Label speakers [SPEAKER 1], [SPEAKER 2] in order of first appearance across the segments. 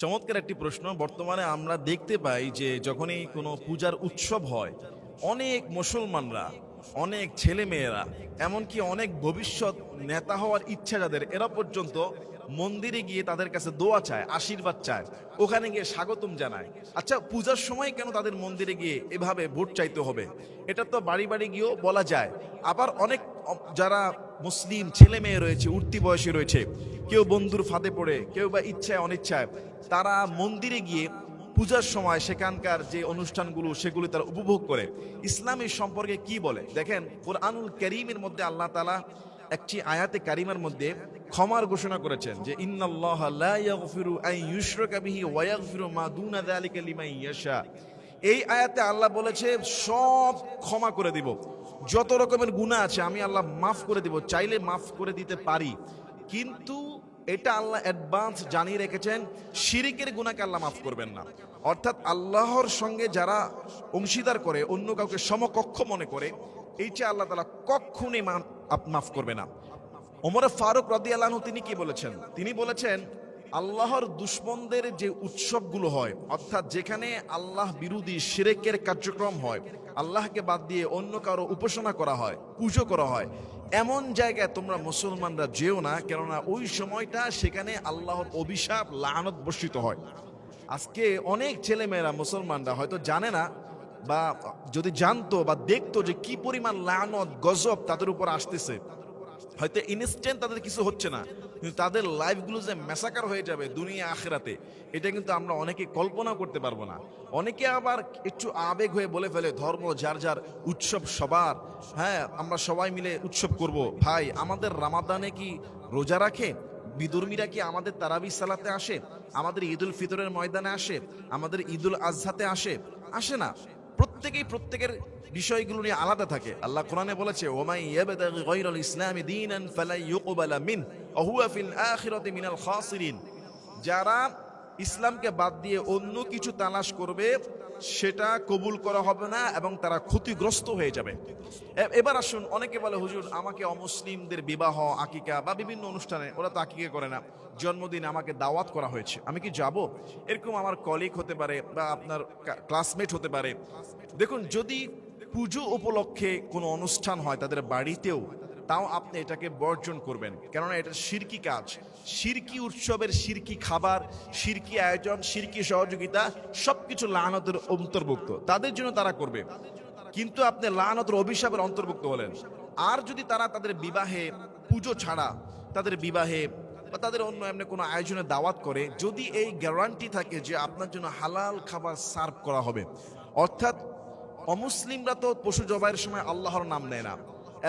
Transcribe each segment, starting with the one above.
[SPEAKER 1] চমৎকার একটি প্রশ্ন। বর্তমানে আমরা দেখতে পাই যে যখনই কোনো পূজার উৎসব হয়, অনেক মুসলমানরা, অনেক ছেলে মেয়েরা, এমনকি অনেক ভবিষ্যৎ নেতা হওয়ার ইচ্ছা যাদের, এরা পর্যন্ত মন্দিরে গিয়ে তাদের কাছে দোয়া চায়, আশীর্বাদ চায়, ওখানে গিয়ে স্বাগতম জানায়। আচ্ছা, পূজার সময় কেন তাদের মন্দিরে গিয়ে এভাবে ভোট চাইতে হবে? এটা তো বাড়ি বাড়ি গিয়েও বলা যায়। আবার অনেক যারা মুসলিম ছেলে মেয়ে রয়েছে, উঠতি বয়সী রয়েছে, কেউ বন্ধুর ফাঁদে পড়ে, কেউ বা ইচ্ছায় অনিচ্ছায়, তারা মন্দিরে গিয়ে পূজার সময় সেখানকার যে অনুষ্ঠানগুলো সেগুলি তারা উপভোগ করে। ইসলাম এই সম্পর্কে কি বলে দেখেন, কুরআনুল কারীমের মধ্যে আল্লাহ তাআলা একটি আয়াতে কারিমার মধ্যে ক্ষমার ঘোষণা করেছেন যে ইন্নাল্লাহা লা ইয়াগফিরু আন ইউশরাকা বিহি ওয়া ইয়াগফিরু মা দুনা যালিকা লিমান ইয়াশা। এই আয়াতে আল্লাহ বলেছে সব ক্ষমা করে দিব, যত রকমের গুনাহ আছে আমি আল্লাহ মাফ করে দিব, চাইলে মাফ করে দিতে পারি। কিন্তু এটা আল্লাহ অ্যাডভান্স জানিয়ে রেখেছেন, শিরিকের গুনাহকে আল্লাহ মাফ করবেন না। অর্থাৎ আল্লাহর সঙ্গে যারা অংশীদার করে, অন্য কাউকে সমকক্ষ মনে করে, এইটা আল্লাহ তাআলা কখনোই মাফ করবে না। ওমর ফারুক রাদিয়াল্লাহু আনহু তিনি কি বলেছেন? তিনি বলেছেন আল্লাহর দুশমনদের যে উৎসবগুলো হয়, অর্থাৎ যেখানে আল্লাহ বিরোধী শিরকের কার্যক্রম হয়, আল্লাহকে বাদ দিয়ে অন্য কারো উপাসনা করা হয়, পুজো করা হয়, এমন জায়গায় তোমরা মুসলমানরা যেও না, কেননা ওই সময়টা সেখানে আল্লাহর অভিশাপ লানত বর্ষিত হয়। আজকে অনেক ছেলেমেয়েরা মুসলমানরা হয়তো জানে না, বা যদি জানতো বা দেখতো যে কি পরিমাণ লানত গজব তাদের উপর আসতেছে, হয়তো ইনস্ট্যান্ট তাদের কিছু হচ্ছে না, কিন্তু তাদের লাইফগুলো যে ম্যাসাকার হয়ে যাবে দুনিয়া আখিরাতে, এটা কিন্তু আমরা অনেকে কল্পনা করতে পারবো না। অনেকে আবার একটু আবেগ হয়ে বলে ফেলে ধর্ম যার যার, উৎসব সবার, হ্যাঁ আমরা সবাই মিলে উৎসব করব। ভাই, আমাদের রামাদানে কি রোজা রাখে? বিধর্মীরা কি আমাদের তারাবি সালাতে আসে? আমাদের ঈদুল ফিতরের ময়দানে আসে? আমাদের ঈদুল আজহাতে আসে? আসে না। প্রত্যেকেই প্রত্যেকের বিষয়গুলো নিয়ে আলাদা থাকে। আল্লাহ কোরআনে বলেছে ওমাই ইয়াবতাগি গায়রাল ইসলামি দীনান ফালা ইউকবালা মিন ওয়া হুয়া ফিল আখিরাতি মিনাল খাসিরিন। যারা ইসলামকে বাদ দিয়ে অন্য কিছু তালাশ করবে, সেটা কবুল করা হবে না এবং তারা ক্ষতিগ্রস্ত হয়ে যাবে। এবার আসুন, অনেকে বলে হুজুর আমাকে অমুসলিমদের বিবাহ, আকিকা বা বিভিন্ন অনুষ্ঠানে, ওরা তো আকিকা করে না, জন্মদিন আমাকে দাওয়াত করা হয়েছে, আমি কি যাব? এরকম আমার কলিগ হতে পারে বা আপনার ক্লাসমেট হতে পারে। দেখুন, যদি পুজো উপলক্ষে কোনো অনুষ্ঠান হয় তাদের বাড়িতেও, তাও আপনি এটাকে বর্জন করবেন, কেননা এটা শিরকি কাজ। শিরকি উৎসবের শিরকি খাবার, শিরকি আয়োজন, শিরকি সহযোগিতা সবকিছু লানতের অন্তর্ভুক্ত, তাদের জন্য তারা করবে। কিন্তু আপনি লানতের অভিশাপের অন্তর্ভুক্ত হলেন। আর যদি তারা তাদের বিবাহে, পুজো ছাড়া তাদের বিবাহে বা তাদের অন্য এমনি কোনো আয়োজনে দাওয়াত করে, যদি এই গ্যারান্টি থাকে যে আপনার জন্য হালাল খাবার সার্ভ করা হবে, অর্থাৎ অমুসলিমরা তো পশু জবাইয়ের সময় আল্লাহর নাম নেয় না,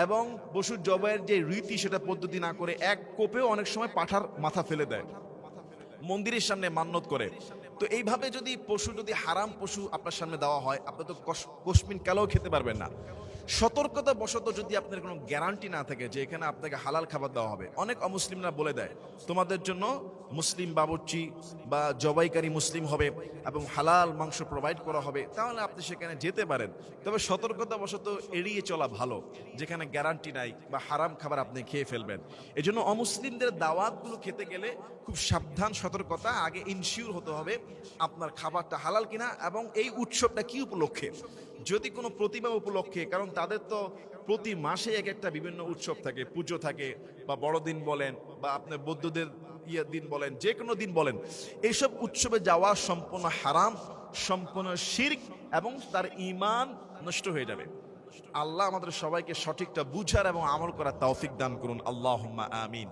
[SPEAKER 1] এবং পশু জবাইয়ের যে রীতি সেটা পদ্ধতি না করে এক কোপেও অনেক সময় পাঠার মাথা ফেলে দেয়, মন্দিরের সামনে মান্যত করে। তো এইভাবে যদি পশু, যদি হারাম পশু আপনার সামনে দেওয়া হয়, আপনি তো কসমিন কালেও খেতে পারবেন না। সতর্কতা বশত যদি আপনার কোনো গ্যারান্টি না থাকে যে এখানে আপনাকে হালাল খাবার দেওয়া হবে, অনেক অমুসলিমরা বলে দেয় তোমাদের জন্য মুসলিম বাবুর্চি বা জবাইকারী মুসলিম হবে এবং হালাল মাংস প্রোভাইড করা হবে, তাহলে আপনি সেখানে যেতে পারেন। তবে সতর্কতা বশত এড়িয়ে চলা ভালো, যেখানে গ্যারান্টি নাই বা হারাম খাবার আপনি খেয়ে ফেলবেন। এজন্য অমুসলিমদের দাওয়াতগুলো খেতে গেলে খুব সাবধান, সতর্কতা, আগে ইনশিওর হতে হবে আপনার খাবারটা হালাল কিনা এবং এই উৎসবটা কি উপলক্ষে। যদি কোনো প্রতিমা উপলক্ষে, কারণ তাদের তো প্রতি মাসে এক একটা বিভিন্ন উৎসব থাকে, পুজো থাকে, বা বড়দিন বলেন বা আপনার বৌদ্ধদের দিন বলেন, যে কোনো দিন বলেন, এইসব উৎসবে যাওয়া সম্পূর্ণ হারাম, সম্পূর্ণ শিরক, এবং তার ঈমান নষ্ট হয়ে যাবে। আল্লাহ আমাদের সবাইকে সঠিকটা বুঝার এবং আমল করার তৌফিক দান করুন। আল্লাহুম্মা আমিন।